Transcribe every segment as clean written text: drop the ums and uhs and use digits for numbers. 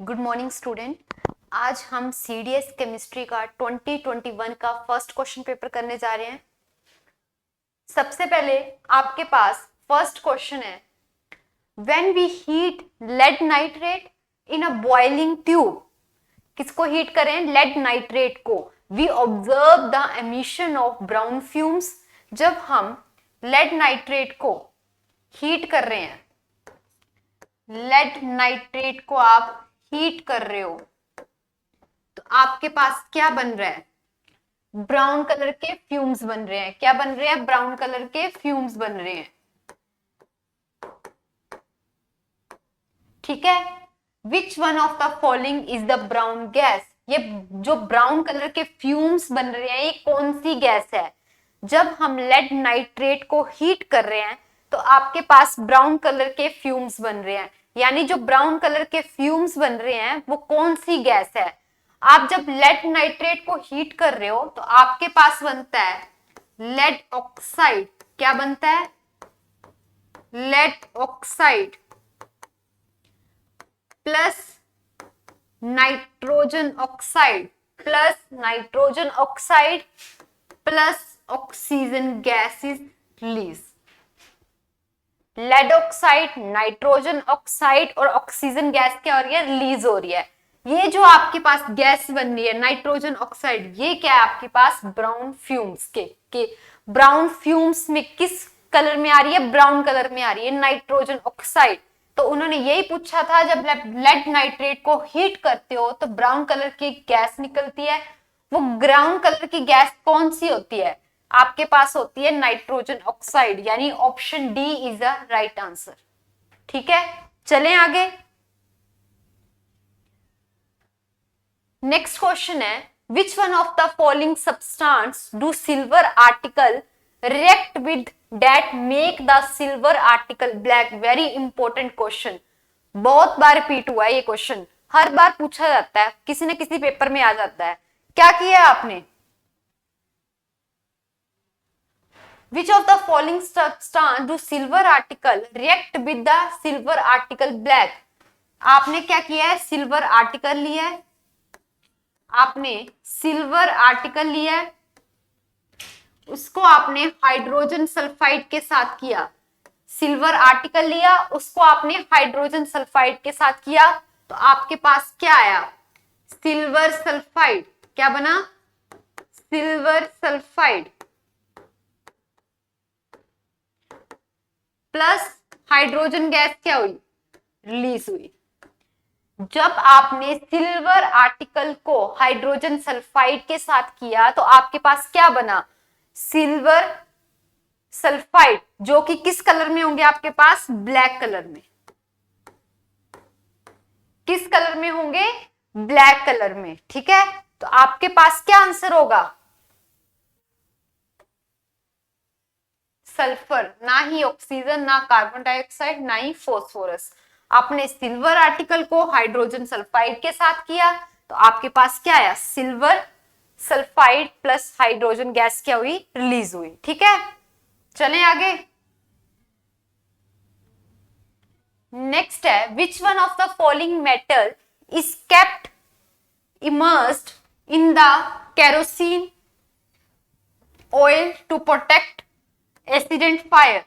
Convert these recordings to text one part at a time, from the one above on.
Good morning student. आज हम CDS chemistry का 2021 का फर्स्ट क्वेश्चन पेपर करने जा रहे हैं। सबसे पहले आपके पास फर्स्ट क्वेश्चन है, when we heat lead nitrate in a boiling tube. किसको हीट करें? लेड नाइट्रेट को। We observe the emission of brown fumes. जब हम लेड नाइट्रेट को हीट कर रहे हैं, लेड नाइट्रेट को आप हीट कर रहे हो तो आपके पास क्या बन रहा है? ब्राउन कलर के फ्यूम्स बन रहे हैं। क्या बन रहे हैं? ब्राउन कलर के फ्यूम्स बन रहे हैं। ठीक है। Which one of the following is the brown gas? ये जो ब्राउन कलर के फ्यूम्स बन रहे हैं, ये कौन सी गैस है? जब हम लेड नाइट्रेट को हीट कर रहे हैं तो आपके पास ब्राउन कलर के फ्यूम्स बन रहे हैं। यानी जो ब्राउन कलर के फ्यूम्स बन रहे हैं वो कौन सी गैस है? आप जब लेड नाइट्रेट को हीट कर रहे हो तो आपके पास बनता है लेड ऑक्साइड। क्या बनता है? Lead oxide plus nitrogen oxide plus nitrogen oxide plus oxygen gas is release. Lead oxide, nitrogen oxide और ऑक्सीजन गैस क्या हो रही है? रिलीज हो रही है। ये जो आपके पास गैस बन रही है नाइट्रोजन ऑक्साइड, ये क्या है आपके पास? ब्राउन फ्यूम्स के ब्राउन फ्यूम्स में किस कलर में आ रही है? ब्राउन कलर में आ रही है नाइट्रोजन ऑक्साइड। तो उन्होंने यही पूछा था, जब लेड नाइट्रेट को हीट करते हो तो ब्राउन कलर की गैस निकलती है। वो ब्राउन कलर की गैस कौन सी होती है? आपके पास होती है नाइट्रोजन ऑक्साइड। यानी option D is the right answer. ठीक है, चलें आगे। नेक्स्ट क्वेश्चन है, which one of the following substance do silver article react with that make the silver article black? Very important question, बहुत बार रिपीट हुआ है ये क्वेश्चन, हर बार पूछा जाता है, किसी न किसी पेपर में आ जाता है। क्या किया है आपने? Which of the following substance do silver article react with the silver article black? आपने क्या किया है? सिल्वर आर्टिकल लिया है, आपने सिल्वर आर्टिकल लिया है, उसको आपने हाइड्रोजन सल्फाइड के साथ किया। सिल्वर आर्टिकल लिया, उसको आपने हाइड्रोजन सल्फाइड के साथ किया, तो आपके पास क्या आया? Silver sulphide. क्या बना? Silver sulphide plus hydrogen gas क्या हुई? रिलीज हुई। जब आपने सिल्वर आर्टिकल को हाइड्रोजन सल्फाइड के साथ किया तो आपके पास क्या बना? सिल्वर सल्फाइड, जो कि किस कलर में होंगे आपके पास? ब्लैक कलर में। किस कलर में होंगे? ब्लैक कलर में। ठीक है, तो आपके पास क्या आंसर होगा? सल्फर। ना ही ऑक्सीजन, ना कार्बन डाइऑक्साइड, ना ही फॉस्फोरस। आपने सिल्वर आर्टिकल को हाइड्रोजन सल्फाइड के साथ किया तो आपके पास क्या आया? Silver sulphide plus hydrogen gas क्या हुई? रिलीज हुई। ठीक है, चलें आगे। नेक्स्ट है, which one of the following metal is kept immersed in the kerosene oil to protect accident fire?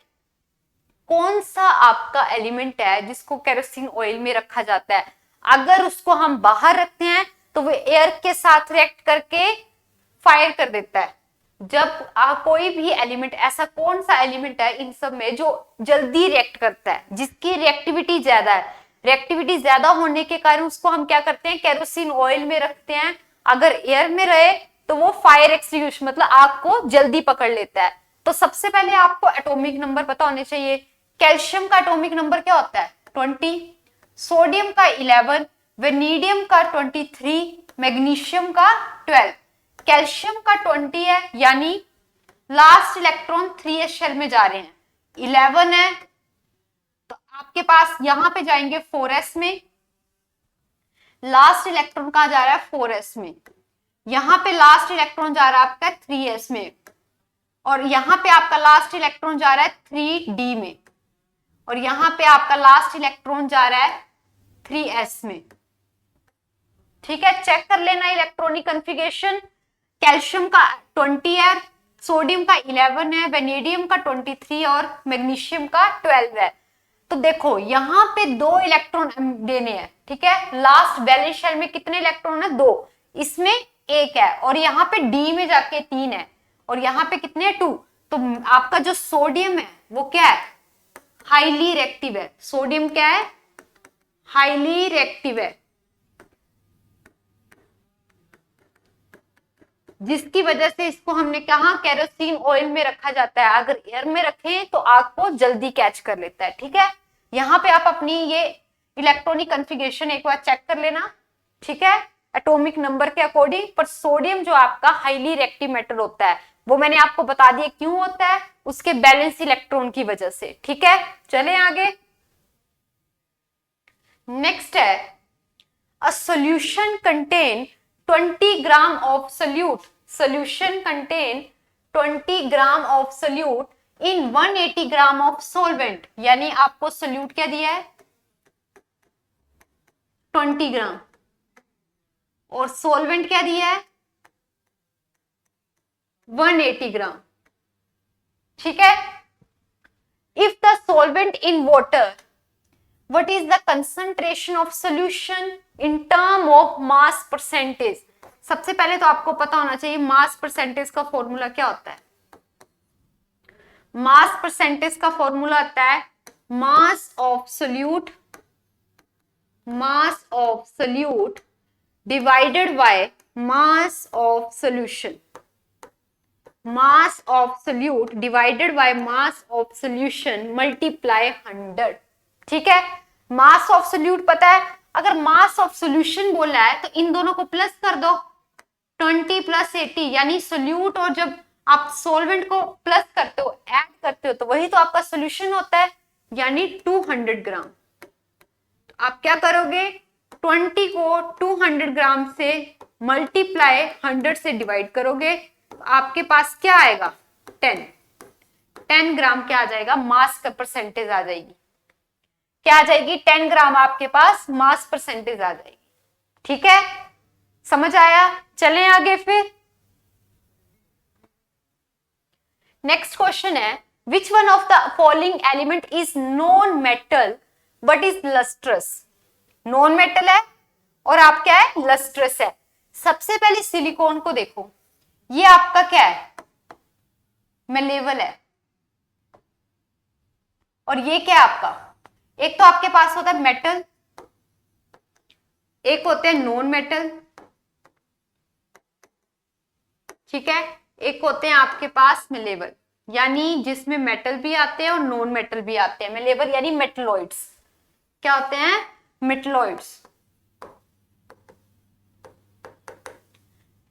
कौन सा आपका एलिमेंट है जिसको केरोसिन ऑयल में रखा जाता है? अगर उसको हम बाहर रखते हैं तो वो एयर के साथ रिएक्ट करके फायर कर देता है। जब कोई भी एलिमेंट, ऐसा कौन सा एलिमेंट है इन सब में जो जल्दी रिएक्ट करता है, जिसकी रिएक्टिविटी ज्यादा है? रिएक्टिविटी ज्यादा होने के कारण उसको हम क्या करते हैं? केरोसिन ऑयल में रखते हैं। अगर एयर में रहे तो वो फायर एक्सटिंग्विश, मतलब आग को जल्दी पकड़ लेता है। तो सबसे पहले आपको एटॉमिक नंबर पता होने चाहिए। कैल्शियम का एटॉमिक नंबर क्या होता है? 20, सोडियम का 11, वेनेडियम का 23, मैग्नीशियम का 12। कैल्शियम का 20 है, यानी लास्ट इलेक्ट्रॉन 3s शेल में जा रहे हैं। 11 है तो आपके पास यहां पे जाएंगे 4s में। लास्ट इलेक्ट्रॉन कहां जा रहा है? 4s में। यहां पे लास्ट इलेक्ट्रॉन जा रहा है आपका 3s में, और यहां पे आपका लास्ट इलेक्ट्रॉन जा रहा है 3d में, और यहां पे आपका लास्ट इलेक्ट्रॉन जा रहा है 3s में। ठीक है, चेक कर लेना इलेक्ट्रॉनिक कन्फिगरेशन। कैल्शियम का 20 है, सोडियम का 11 है, वेनेडियम का 23 और मैग्नीशियम का 12 है। तो देखो यहाँ पे 2 इलेक्ट्रॉन देने हैं, ठीक है। लास्ट वैलेंस शेल में कितने इलेक्ट्रॉन है? 2, इसमें 1 है, और यहाँ पे डी में जाके 3 है, और यहाँ पे कितने 2। तो आपका जो सोडियम है वो क्या है? हाईली रिएक्टिव है। सोडियम क्या है? हाईली रिएक्टिव है, जिसकी वजह से इसको हमने कहा केरोसिन ऑयल में रखा जाता है। अगर एयर में रखें तो आग को जल्दी कैच कर लेता है, ठीक है। यहाँ पे आप अपनी ये इलेक्ट्रॉनिक कन्फिगरेशन एक बार चेक कर लेना, ठीक है, एटॉमिक नंबर के अकॉर्डिंग। पर सोडियम जो आपका हाईली रिएक्टिव मेटल होता है वो मैंने आपको बता दिया क्यों होता है, उसके बैलेंस इलेक्ट्रॉन की वजह से, ठीक है। चले आगे। नेक्स्ट है, a solution contain 20 gram of solute. Solution contain 20 gram of solute in 180 gram of solvent. यानी आपको सोल्यूट क्या दिया है? 20 ग्राम, और सोलवेंट क्या दिया है? 180 ग्राम, ठीक है। If the solvent in water, what is the concentration of solution in term of mass percentage? सबसे पहले तो आपको पता होना चाहिए मास परसेंटेज का फॉर्मूला क्या होता है। मास परसेंटेज का फॉर्मूला होता है mass of solute, mass of solute divided by mass of solution, mass of solute divided by mass of solution multiply 100, ठीक है। मास ऑफ सोल्यूट पता है, अगर मास ऑफ सोल्यूशन बोला है तो इन दोनों को प्लस कर दो, 20 प्लस 80, यानी सोल्यूट, और जब आप सोलवेंट को प्लस करते हो, ऐड करते हो, तो वही तो आपका सोल्यूशन होता है, यानी 200 ग्राम। तो आप क्या करोगे? 20 को 200 ग्राम से मल्टीप्लाई 100 से डिवाइड करोगे, तो आपके पास क्या आएगा? 10 ग्राम क्या आ जाएगा? मास का परसेंटेज आ जाएगी। क्या आ जाएगी? 10 ग्राम आपके पास मास परसेंटेज आ जाएगी, ठीक है। समझ आया? चलें आगे फिर। नेक्स्ट क्वेश्चन है, which one of the following element is non metal but is lustrous. Non metal है और आप क्या है? लस्ट्रस है। सबसे पहले सिलिकॉन को देखो, ये आपका क्या है? मेलेबल है, और ये क्या है आपका? एक तो आपके पास होता है मेटल, एक होते हैं नॉन मेटल, ठीक है, एक होते हैं आपके पास मेलेबल, यानी जिसमें मेटल भी आते हैं और नॉन मेटल भी आते हैं। मेलेबल यानी मेटलॉइड्स। क्या होते हैं? मेटलॉइड्स।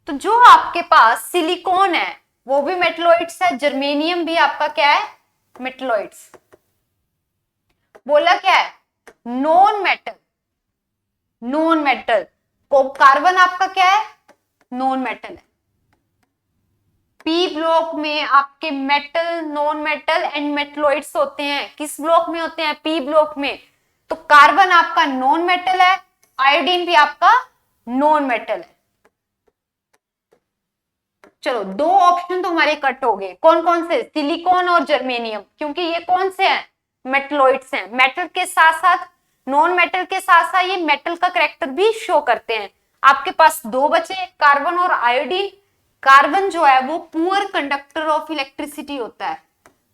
तो जो आपके पास सिलिकॉन है वो भी मेटलॉइड्स है, जर्मेनियम भी आपका क्या है? मेटलॉइड्स। बोला क्या है? Non metal, non metal. Carbon आपका क्या है? नॉन मेटल है। पी ब्लॉक में आपके metal, non metal and metalloids होते हैं। किस ब्लॉक में होते हैं? पी ब्लॉक में। तो कार्बन आपका नॉन मेटल है, आयोडीन भी आपका नॉन मेटल है। चलो, 2 ऑप्शन तो हमारे कट हो गए। कौन कौन से? सिलिकॉन और जर्मेनियम, क्योंकि ये कौन से हैं? मेटलॉइड्स हैं। मेटल के साथ साथ, नॉन मेटल के साथ साथ ये मेटल का कैरेक्टर भी शो करते हैं। आपके पास 2 बचे, कार्बन और आयोडीन। कार्बन जो है वो पुअर कंडक्टर ऑफ इलेक्ट्रिसिटी होता है।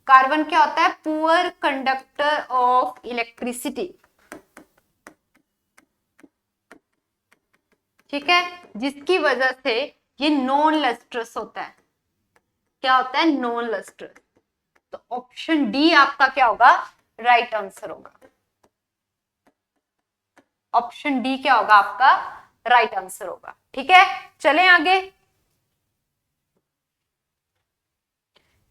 कार्बन क्या होता है? पुअर कंडक्टर ऑफ इलेक्ट्रिसिटी, ठीक है, जिसकी वजह से ये नॉन लस्ट्रस होता है। क्या होता है? Non lustrous. तो ऑप्शन डी आपका क्या होगा? राइट आंसर होगा। ऑप्शन डी क्या होगा आपका? राइट आंसर होगा, ठीक है। चलें आगे।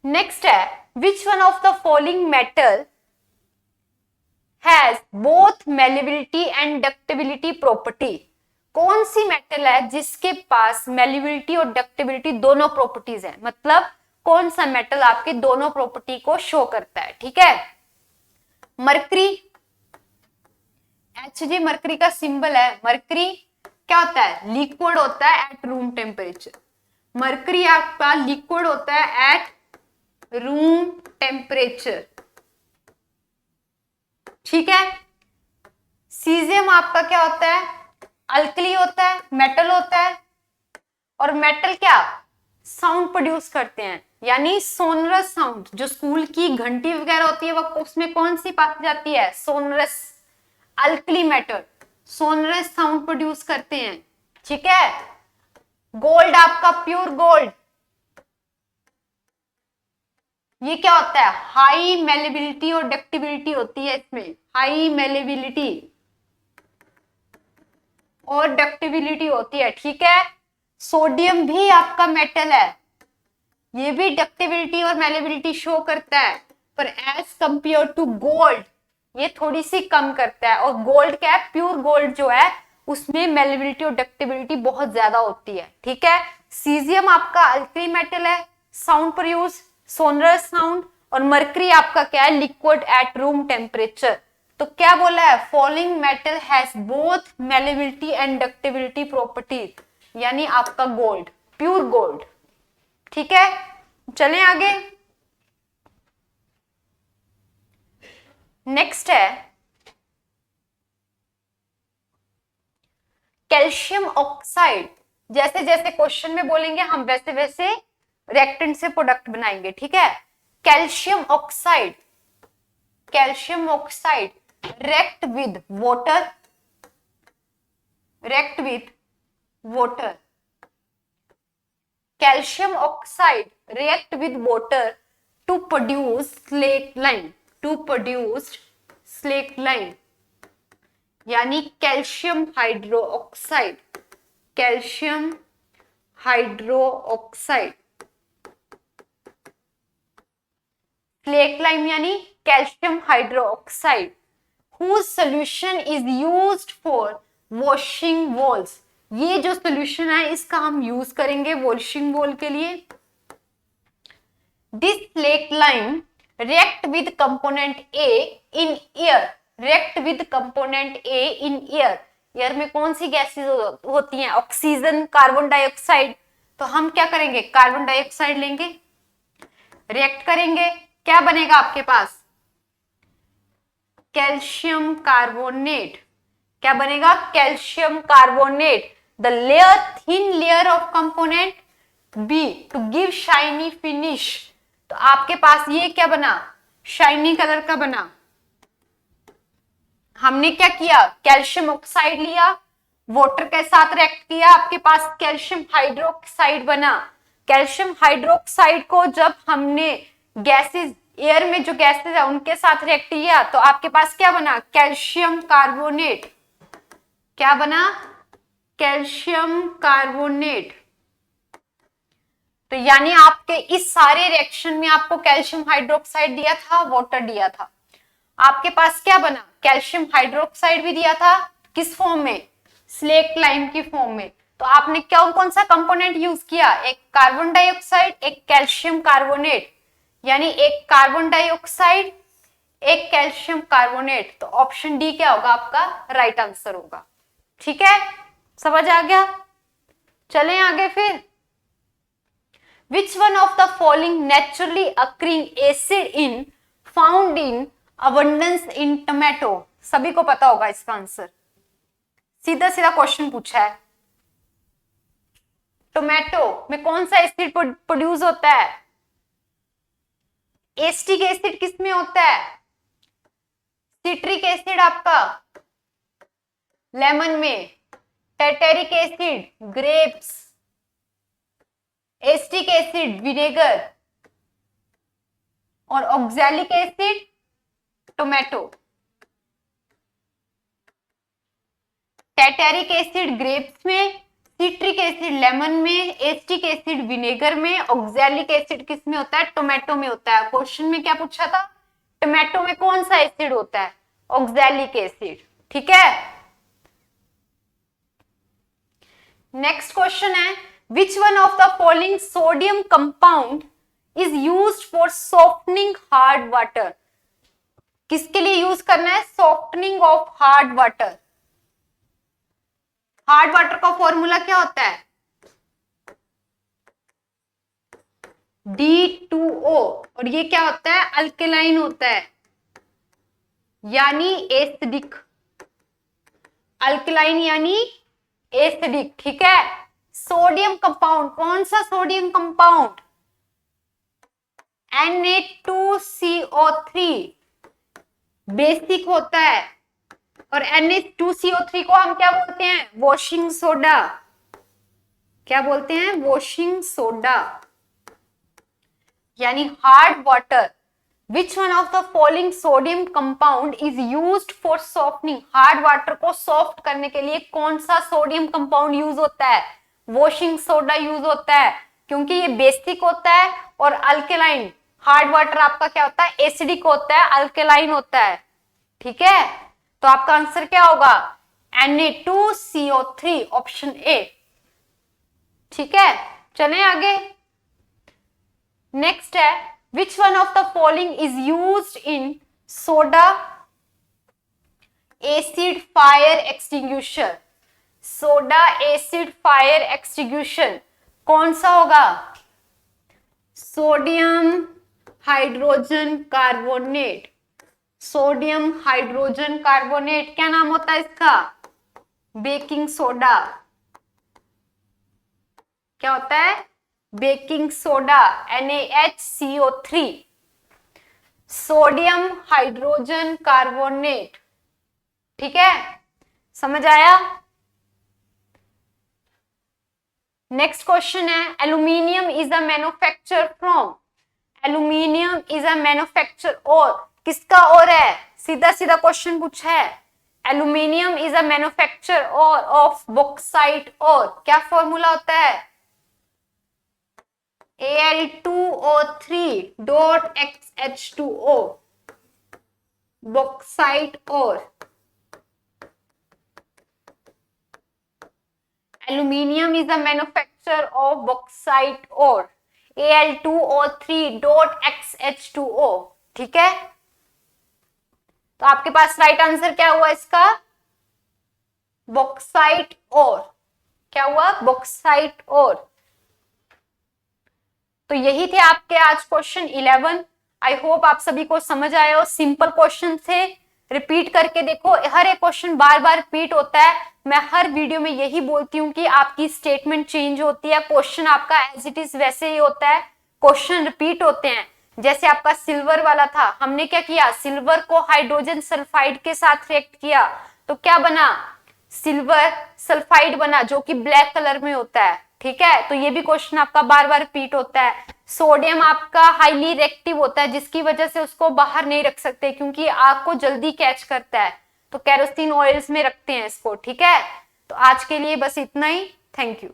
नेक्स्ट है, which one of the following metal has both malleability and ductility property. कौन सी मेटल है जिसके पास मेलेबिलिटी और डक्टिबिलिटी दोनों प्रॉपर्टीज है? मतलब कौन सा मेटल आपके दोनों प्रॉपर्टी को शो करता है, ठीक है। मरकरी, Hg मरकरी का सिंबल है मरकरी। क्या होता है, लिक्विड होता है एट रूम टेम्परेचर। मरकरी आपका लिक्विड होता है एट रूम टेम्परेचर, ठीक है। सीजियम आपका क्या होता है, अल्कली होता है, मेटल होता है। और मेटल क्या, साउंड प्रोड्यूस करते हैं, यानी सोनरस साउंड। जो स्कूल की घंटी वगैरह होती है वो उसमें कौन सी पाई जाती है, sonorous. Alkali metal sonorous sound produce करते हैं, ठीक है। गोल्ड आपका प्योर गोल्ड, ये क्या होता है, हाई मेलेबिलिटी और डक्टिबिलिटी होती है इसमें, हाई मेलेबिलिटी और डक्टिबिलिटी होती है, ठीक है। सोडियम भी आपका मेटल है, ये भी डक्टिबिलिटी और मेलेबिलिटी शो करता है, पर एज कंपेयर टू गोल्ड ये थोड़ी सी कम करता है। और गोल्ड क्या है, प्योर गोल्ड जो है उसमें मेलेबिलिटी और डक्टिबिलिटी बहुत ज्यादा होती है, ठीक है। सीजियम आपका अल्कली मेटल है, साउंड प्रोड्यूस सोनरस साउंड। और मरकरी आपका क्या है, लिक्विड एट रूम टेम्परेचर। तो क्या बोला है, following metal has both malleability and ductility properties, यानी आपका गोल्ड, प्योर गोल्ड, ठीक है। चलें आगे, नेक्स्ट है कैल्शियम ऑक्साइड। जैसे जैसे क्वेश्चन में बोलेंगे हम वैसे वैसे रिएक्टेंट से प्रोडक्ट बनाएंगे, ठीक है। Calcium oxide, calcium oxide react with water, react with water, calcium oxide react with water to produce slaked lime, to produce slaked lime, यानी calcium hydroxide, calcium hydroxide, slake lime यानी calcium hydroxide, whose solution is used for washing walls। ये जो solution है इसका हम use करेंगे washing wall के लिए। This slaked lime react with component A in air, react with component A in air। Air में कौन सी गैसेज होती हैं, ऑक्सीजन, कार्बन डाइऑक्साइड। तो हम क्या करेंगे, कार्बन डाइऑक्साइड लेंगे, रिएक्ट करेंगे, क्या बनेगा आपके पास, कैल्शियम कार्बोनेट। क्या बनेगा, calcium carbonate. The layer, thin layer of component B to give shiny finish. तो आपके पास ये क्या बना, शाइनी कलर का बना। हमने क्या किया, कैल्शियम ऑक्साइड लिया, वाटर के साथ रिएक्ट किया, आपके पास कैल्शियम हाइड्रोक्साइड बना। कैल्शियम हाइड्रोक्साइड को जब हमने गैसेस, एयर में जो गैसेस है उनके साथ रिएक्ट किया तो आपके पास क्या बना, कैल्शियम कार्बोनेट। क्या बना, कैल्शियम कार्बोनेट। तो यानी आपके इस सारे रिएक्शन में आपको कैल्शियम हाइड्रोक्साइड दिया था, वाटर दिया था, आपके पास क्या बना, कैल्शियम हाइड्रोक्साइड भी दिया था, किस फॉर्म में, स्लेक लाइम की फॉर्म में। तो आपने क्या, कौन सा कंपोनेंट यूज किया, एक कार्बन डाइऑक्साइड, एक कैल्शियम कार्बोनेट, यानी एक कार्बन डाइऑक्साइड, एक कैल्शियम कार्बोनेट। तो ऑप्शन डी क्या होगा आपका, राइट आंसर होगा, ठीक है। समझ आ गया, चलें आगे फिर। विच one of the following naturally occurring acid in found in abundance in tomato. सभी को पता होगा इसका आंसर, सीधा सीधा क्वेश्चन पूछा है। टोमेटो में कौन सा एसिड प्रोड्यूस होता है, एस्टिक एसिड किस में होता है, सिट्रिक एसिड आपका लेमन में, tartaric acid grapes, acetic acid vinegar और oxalic acid tomato. Tartaric acid grapes में, सिट्रिक एसिड लेमन में, एस्टिक एसिड विनेगर में, ऑक्सैलिक एसिड किस में होता है, टोमेटो में होता है। क्वेश्चन में क्या पूछा था, टोमेटो में कौन सा एसिड होता है, ऑक्सैलिक एसिड, ठीक है। नेक्स्ट क्वेश्चन है, which one of the following sodium compound is used for softening hard water. किसके लिए यूज करना है, softening of hard water. Hard water का फॉर्मूला क्या होता है? D2O, और ये क्या होता है? अल्केलाइन होता है, यानी एसिडिक। अल्कलाइन यानी एसिडिक, ठीक है। सोडियम कंपाउंड, कौन सा सोडियम कंपाउंड? Na2CO3 बेसिक होता है, और Na2CO3 को हम क्या बोलते हैं? Washing soda. क्या बोलते हैं? वॉशिंग सोडा, यानी hard water. Which one of the following sodium compound is used for softening? Hard water को सॉफ्ट करने के लिए कौन सा सोडियम कंपाउंड यूज होता है? वॉशिंग सोडा यूज होता है, क्योंकि ये बेसिक होता है और अल्केलाइन। हार्ड वाटर आपका क्या होता है? एसिडिक होता है, अल्केलाइन होता है, ठीक है। तो आपका आंसर क्या होगा? Na2CO3, ऑप्शन ए, ठीक है। चलें आगे। नेक्स्ट है, which one of the following is used in soda acid fire extinguisher? Soda acid fire extinguishing कौन सा होगा? Sodium hydrogen carbonate. Sodium hydrogen carbonate क्या नाम होता है इसका? Baking soda. क्या होता है? Baking soda, NaHCO3। Sodium hydrogen carbonate, ठीक है, समझ आया। नेक्स्ट क्वेश्चन है, aluminium is a manufacture from. Aluminium is a manufacture और, किसका और है? सीधा सीधा क्वेश्चन पूछा है। एल्यूमिनियम इज अ मैन्युफैक्चर और ऑफ बॉक्साइट और, क्या फॉर्मूला होता है? Al2O3.XH2O, बॉक्साइट और। Aluminium is a manufacture of bauxite और, Al2O3.XH2O, ठीक है। तो आपके पास राइट आंसर क्या हुआ इसका? बॉक्साइट और। क्या हुआ? बॉक्साइट और। तो यही थे आपके आज क्वेश्चन 11। आई होप आप सभी को समझ आए हो। सिंपल क्वेश्चन थे, रिपीट करके देखो, हर एक क्वेश्चन बार बार रिपीट होता है। मैं हर वीडियो में यही बोलती हूँ कि आपकी स्टेटमेंट चेंज होती है, क्वेश्चन आपका एज इट इज वैसे ही होता है, क्वेश्चन रिपीट होते हैं। जैसे आपका सिल्वर वाला था, हमने क्या किया? सिल्वर को हाइड्रोजन सल्फाइड के साथ रिएक्ट किया, तो क्या बना? सिल्वर सल्फाइड बना, जो कि ब्लैक कलर में होता है, ठीक है। तो ये भी क्वेश्चन आपका बार बार रिपीट होता है। सोडियम आपका हाईली रिएक्टिव होता है, जिसकी वजह से उसको बाहर नहीं रख सकते, क्योंकि आग को जल्दी कैच करता है, तो केरोसिन ऑयल्स में रखते हैं इसको, ठीक है। तो आज के लिए बस इतना ही। Thank you.